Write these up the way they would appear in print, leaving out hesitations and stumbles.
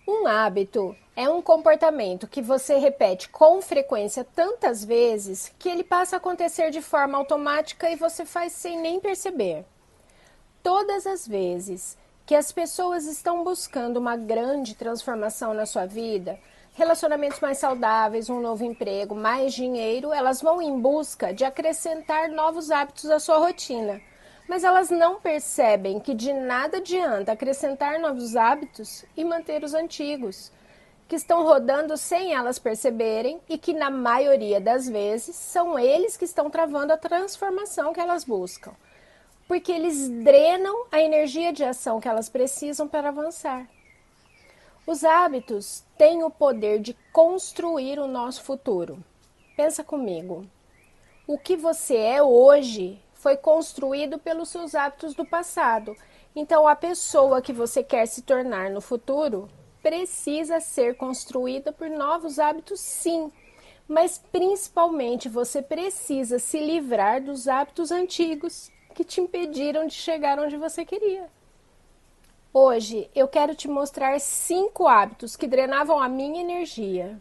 Um hábito é um comportamento que você repete com frequência tantas vezes que ele passa a acontecer de forma automática e você faz sem nem perceber. Todas as vezes que as pessoas estão buscando uma grande transformação na sua vida, relacionamentos mais saudáveis, um novo emprego, mais dinheiro, elas vão em busca de acrescentar novos hábitos à sua rotina. Mas elas não percebem que de nada adianta acrescentar novos hábitos e manter os antigos, que estão rodando sem elas perceberem e que, na maioria das vezes, são eles que estão travando a transformação que elas buscam, porque eles drenam a energia de ação que elas precisam para avançar. Os hábitos têm o poder de construir o nosso futuro. Pensa comigo. O que você é hoje foi construído pelos seus hábitos do passado. Então, a pessoa que você quer se tornar no futuro precisa ser construída por novos hábitos, sim. Mas principalmente você precisa se livrar dos hábitos antigos que te impediram de chegar onde você queria. Hoje eu quero te mostrar 5 hábitos que drenavam a minha energia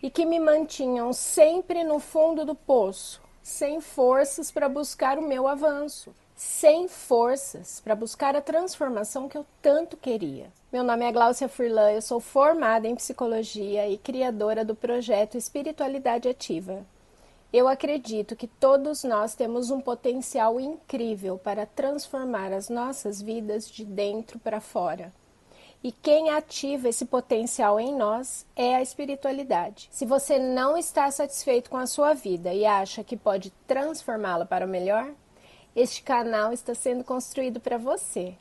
e que me mantinham sempre no fundo do poço, sem forças para buscar o meu avanço, sem forças para buscar a transformação que eu tanto queria. Meu nome é Gláucia Furlan, eu sou formada em psicologia e criadora do projeto Espiritualidade Ativa. Eu acredito que todos nós temos um potencial incrível para transformar as nossas vidas de dentro para fora. E quem ativa esse potencial em nós é a espiritualidade. Se você não está satisfeito com a sua vida e acha que pode transformá-la para o melhor, este canal está sendo construído para você.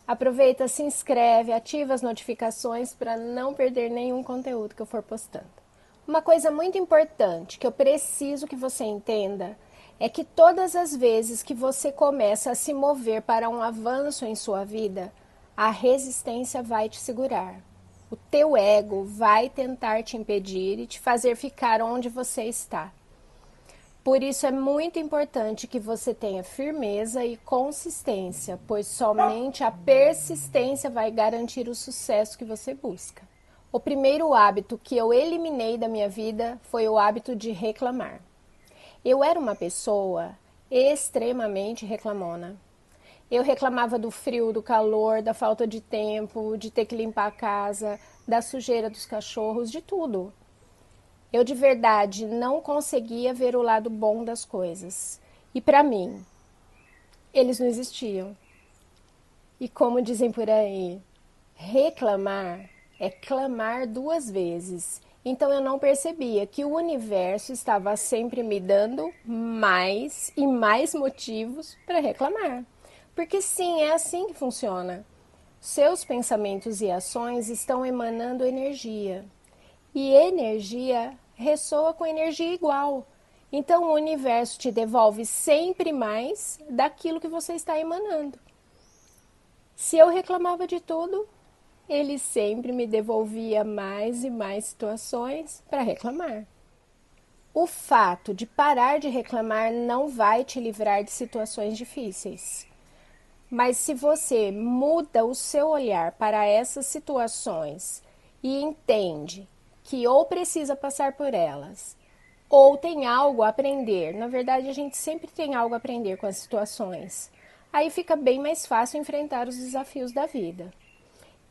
Aproveita, se inscreve, ativa as notificações para não perder nenhum conteúdo que eu for postando. Uma coisa muito importante que eu preciso que você entenda é que todas as vezes que você começa a se mover para um avanço em sua vida, a resistência vai te segurar. O teu ego vai tentar te impedir e te fazer ficar onde você está. Por isso é muito importante que você tenha firmeza e consistência, pois somente a persistência vai garantir o sucesso que você busca. O primeiro hábito que eu eliminei da minha vida foi o hábito de reclamar. Eu era uma pessoa extremamente reclamona. Eu reclamava do frio, do calor, da falta de tempo, de ter que limpar a casa, da sujeira dos cachorros, de tudo. Eu de verdade não conseguia ver o lado bom das coisas. E para mim, eles não existiam. E como dizem por aí, reclamar é clamar 2 vezes. Então eu não percebia que o universo estava sempre me dando mais e mais motivos para reclamar. Porque sim, é assim que funciona. Seus pensamentos e ações estão emanando energia. E energia ressoa com energia igual. Então o universo te devolve sempre mais daquilo que você está emanando. Se eu reclamava de tudo, ele sempre me devolvia mais e mais situações para reclamar. O fato de parar de reclamar não vai te livrar de situações difíceis. Mas se você muda o seu olhar para essas situações e entende que ou precisa passar por elas, ou tem algo a aprender, na verdade a gente sempre tem algo a aprender com as situações, aí fica bem mais fácil enfrentar os desafios da vida.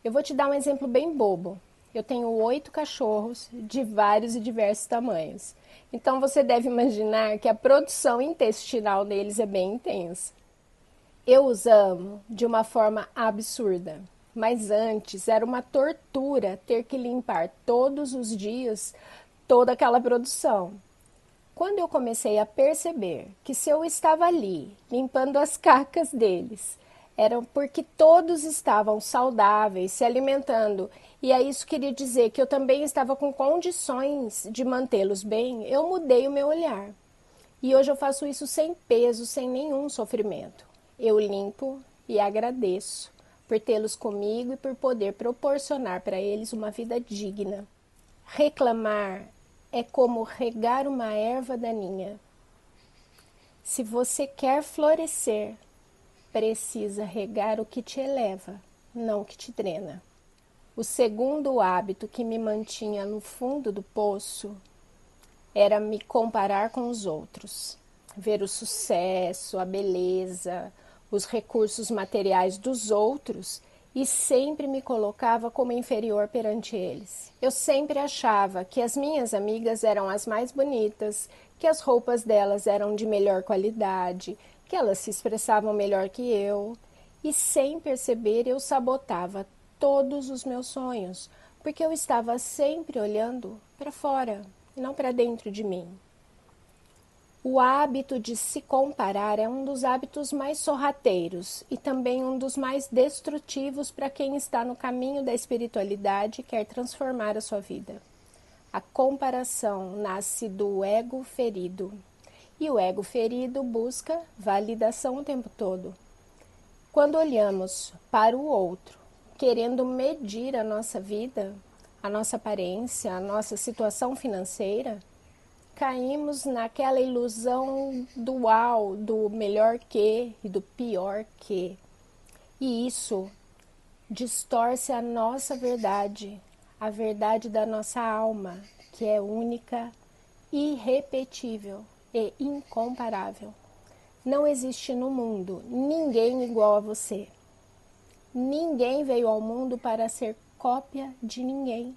Eu vou te dar um exemplo bem bobo. Eu tenho 8 cachorros de vários e diversos tamanhos. Então você deve imaginar que a produção intestinal deles é bem intensa. Eu os amo de uma forma absurda, mas antes era uma tortura ter que limpar todos os dias toda aquela produção. Quando eu comecei a perceber que se eu estava ali limpando as cacas deles, era porque todos estavam saudáveis, se alimentando, e aí isso queria dizer que eu também estava com condições de mantê-los bem, eu mudei o meu olhar. E hoje eu faço isso sem peso, sem nenhum sofrimento. Eu limpo e agradeço por tê-los comigo e por poder proporcionar para eles uma vida digna. Reclamar é como regar uma erva daninha. Se você quer florescer, precisa regar o que te eleva, não o que te drena. O segundo hábito que me mantinha no fundo do poço era me comparar com os outros, ver o sucesso, a beleza, os recursos materiais dos outros e sempre me colocava como inferior perante eles. Eu sempre achava que as minhas amigas eram as mais bonitas, que as roupas delas eram de melhor qualidade, que elas se expressavam melhor que eu, e sem perceber eu sabotava todos os meus sonhos, porque eu estava sempre olhando para fora, não para dentro de mim. O hábito de se comparar é um dos hábitos mais sorrateiros e também um dos mais destrutivos para quem está no caminho da espiritualidade e quer transformar a sua vida. A comparação nasce do ego ferido e o ego ferido busca validação o tempo todo. Quando olhamos para o outro, querendo medir a nossa vida, a nossa aparência, a nossa situação financeira, caímos naquela ilusão dual do melhor que e do pior que. E isso distorce a nossa verdade, a verdade da nossa alma, que é única, irrepetível e incomparável. Não existe no mundo ninguém igual a você. Ninguém veio ao mundo para ser cópia de ninguém.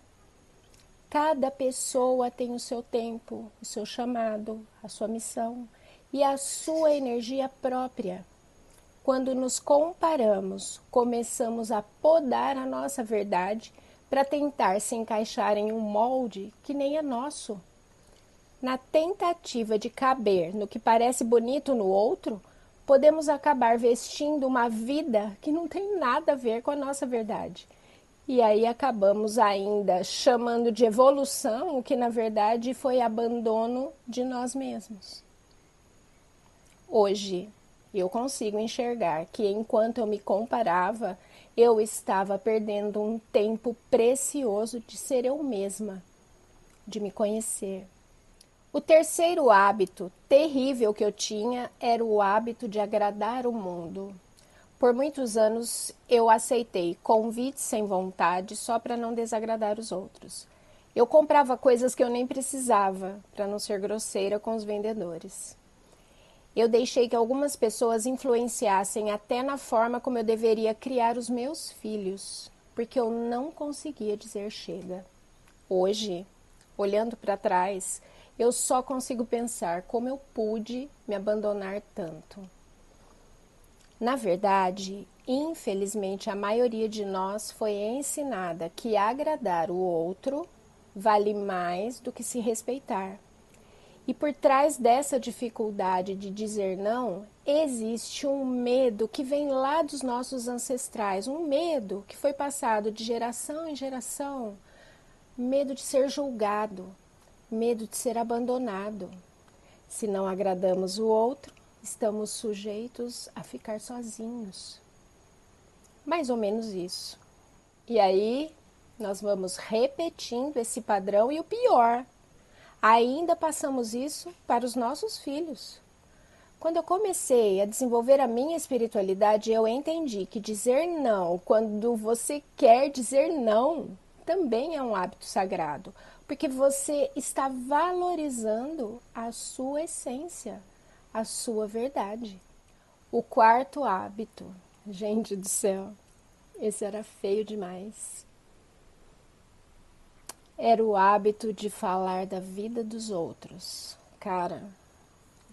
Cada pessoa tem o seu tempo, o seu chamado, a sua missão e a sua energia própria. Quando nos comparamos, começamos a podar a nossa verdade para tentar se encaixar em um molde que nem é nosso. Na tentativa de caber no que parece bonito no outro, podemos acabar vestindo uma vida que não tem nada a ver com a nossa verdade. E aí acabamos ainda chamando de evolução o que na verdade foi abandono de nós mesmos. Hoje eu consigo enxergar que enquanto eu me comparava, eu estava perdendo um tempo precioso de ser eu mesma, de me conhecer. O terceiro hábito terrível que eu tinha era o hábito de agradar o mundo. Por muitos anos eu aceitei convites sem vontade só para não desagradar os outros. Eu comprava coisas que eu nem precisava para não ser grosseira com os vendedores. Eu deixei que algumas pessoas influenciassem até na forma como eu deveria criar os meus filhos, porque eu não conseguia dizer chega. Hoje, olhando para trás, eu só consigo pensar como eu pude me abandonar tanto. Na verdade, infelizmente, a maioria de nós foi ensinada que agradar o outro vale mais do que se respeitar. E por trás dessa dificuldade de dizer não, existe um medo que vem lá dos nossos ancestrais, um medo que foi passado de geração em geração, medo de ser julgado, medo de ser abandonado. Se não agradamos o outro, estamos sujeitos a ficar sozinhos. Mais ou menos isso. E aí, nós vamos repetindo esse padrão e o pior, ainda passamos isso para os nossos filhos. Quando eu comecei a desenvolver a minha espiritualidade, eu entendi que dizer não, quando você quer dizer não, também é um hábito sagrado, porque você está valorizando a sua essência, a sua verdade. O quarto hábito, gente do céu, esse era feio demais. Era o hábito de falar da vida dos outros. Cara,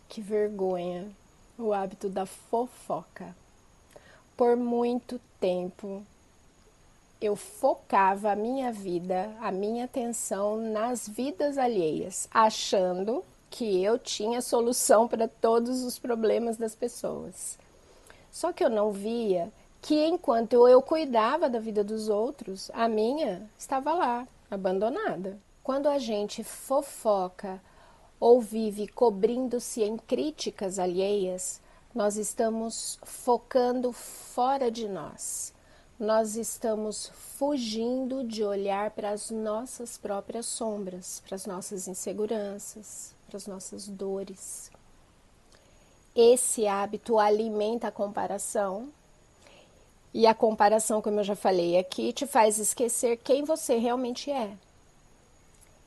que vergonha. O hábito da fofoca. Por muito tempo, eu focava a minha vida, a minha atenção nas vidas alheias, achando que eu tinha solução para todos os problemas das pessoas. Só que eu não via que enquanto eu cuidava da vida dos outros, a minha estava lá, abandonada. Quando a gente fofoca ou vive cobrindo-se em críticas alheias, nós estamos focando fora de nós. Nós estamos fugindo de olhar para as nossas próprias sombras, para as nossas inseguranças, para as nossas dores. Esse hábito alimenta a comparação E a comparação, como eu já falei aqui, te faz esquecer quem você realmente é.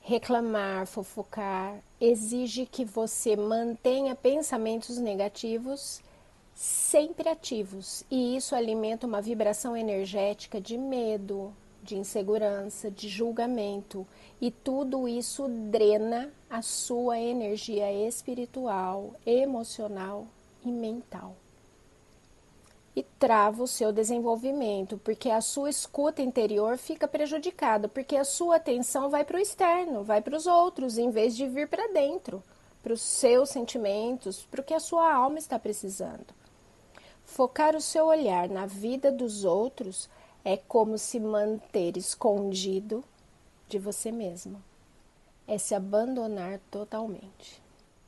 Reclamar, fofocar, exige que você mantenha pensamentos negativos sempre ativos, e isso alimenta uma vibração energética de medo, de insegurança, de julgamento, e tudo isso drena a sua energia espiritual, emocional e mental. E trava o seu desenvolvimento, porque a sua escuta interior fica prejudicada, porque a sua atenção vai para o externo, vai para os outros, em vez de vir para dentro, para os seus sentimentos, para o que a sua alma está precisando. Focar o seu olhar na vida dos outros é como se manter escondido de você mesmo. É se abandonar totalmente.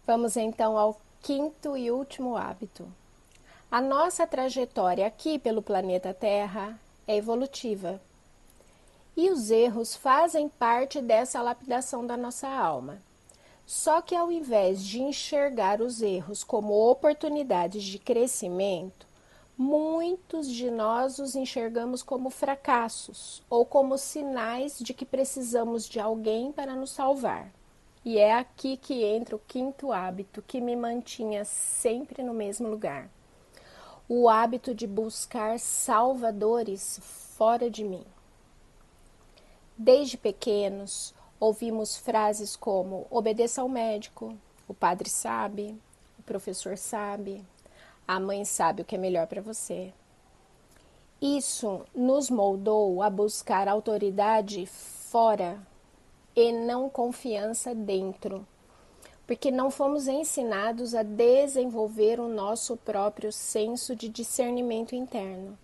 Vamos então ao quinto e último hábito. A nossa trajetória aqui pelo planeta Terra é evolutiva. E os erros fazem parte dessa lapidação da nossa alma. Só que ao invés de enxergar os erros como oportunidades de crescimento, muitos de nós os enxergamos como fracassos ou como sinais de que precisamos de alguém para nos salvar. E é aqui que entra o quinto hábito que me mantinha sempre no mesmo lugar. O hábito de buscar salvadores fora de mim. Desde pequenos, ouvimos frases como obedeça ao médico, o padre sabe, o professor sabe, a mãe sabe o que é melhor para você. Isso nos moldou a buscar autoridade fora e não confiança dentro, porque não fomos ensinados a desenvolver o nosso próprio senso de discernimento interno.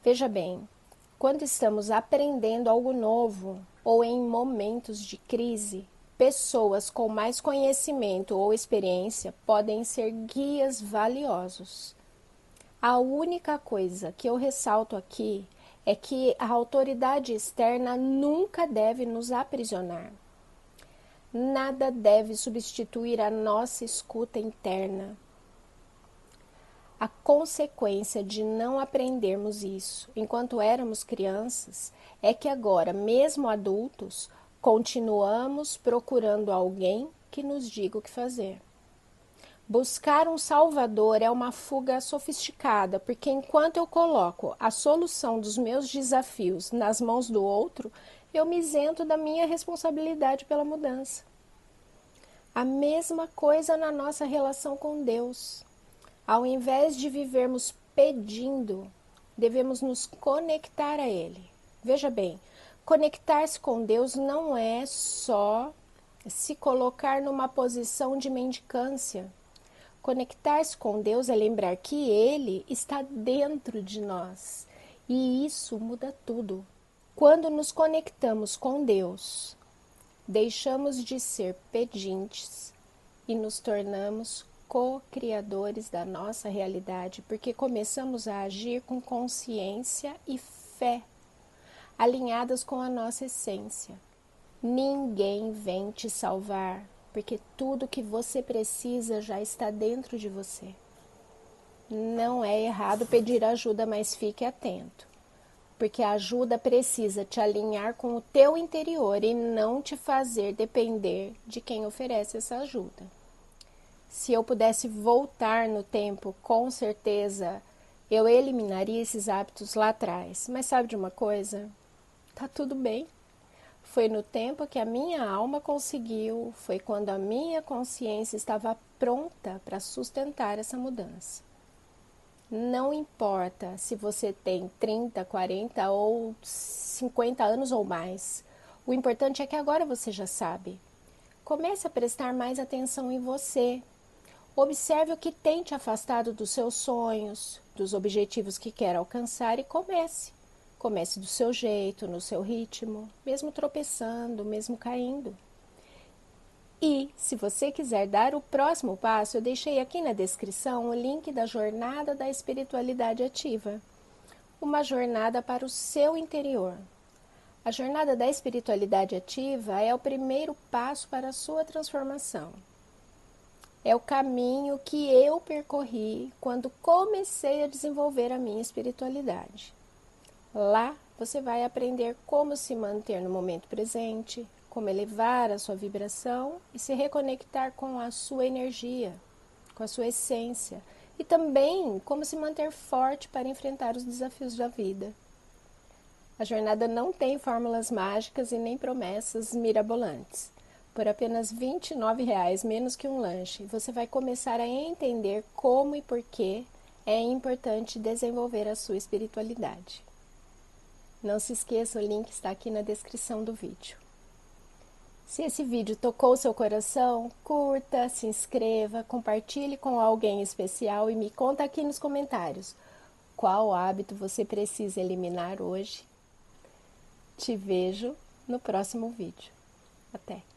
Veja bem, quando estamos aprendendo algo novo ou em momentos de crise, pessoas com mais conhecimento ou experiência podem ser guias valiosos. A única coisa que eu ressalto aqui é que a autoridade externa nunca deve nos aprisionar. Nada deve substituir a nossa escuta interna. A consequência de não aprendermos isso enquanto éramos crianças é que agora, mesmo adultos, continuamos procurando alguém que nos diga o que fazer. Buscar um salvador é uma fuga sofisticada, porque enquanto eu coloco a solução dos meus desafios nas mãos do outro, eu me isento da minha responsabilidade pela mudança. A mesma coisa na nossa relação com Deus. Ao invés de vivermos pedindo, devemos nos conectar a Ele. Veja bem, conectar-se com Deus não é só se colocar numa posição de mendicância. Conectar-se com Deus é lembrar que Ele está dentro de nós. E isso muda tudo. Quando nos conectamos com Deus, deixamos de ser pedintes e nos tornamos co-criadores da nossa realidade, porque começamos a agir com consciência e fé, alinhadas com a nossa essência. Ninguém vem te salvar, porque tudo que você precisa já está dentro de você. Não é errado pedir ajuda, mas fique atento, porque a ajuda precisa te alinhar com o teu interior e não te fazer depender de quem oferece essa ajuda. Se eu pudesse voltar no tempo, com certeza eu eliminaria esses hábitos lá atrás. Mas sabe de uma coisa? Tá tudo bem. Foi no tempo que a minha alma conseguiu, foi quando a minha consciência estava pronta para sustentar essa mudança. Não importa se você tem 30, 40 ou 50 anos ou mais. O importante é que agora você já sabe. Comece a prestar mais atenção em você. Observe o que tem te afastado dos seus sonhos, dos objetivos que quer alcançar e comece. Comece do seu jeito, no seu ritmo, mesmo tropeçando, mesmo caindo. E, se você quiser dar o próximo passo, eu deixei aqui na descrição o link da Jornada da Espiritualidade Ativa. Uma jornada para o seu interior. A Jornada da Espiritualidade Ativa é o primeiro passo para a sua transformação. É o caminho que eu percorri quando comecei a desenvolver a minha espiritualidade. Lá você vai aprender como se manter no momento presente, como elevar a sua vibração e se reconectar com a sua energia, com a sua essência, e também como se manter forte para enfrentar os desafios da vida. A jornada não tem fórmulas mágicas e nem promessas mirabolantes. Por apenas R$ 29,00 menos que um lanche, você vai começar a entender como e por que é importante desenvolver a sua espiritualidade. Não se esqueça, o link está aqui na descrição do vídeo. Se esse vídeo tocou seu coração, curta, se inscreva, compartilhe com alguém especial e me conta aqui nos comentários qual hábito você precisa eliminar hoje. Te vejo no próximo vídeo. Até!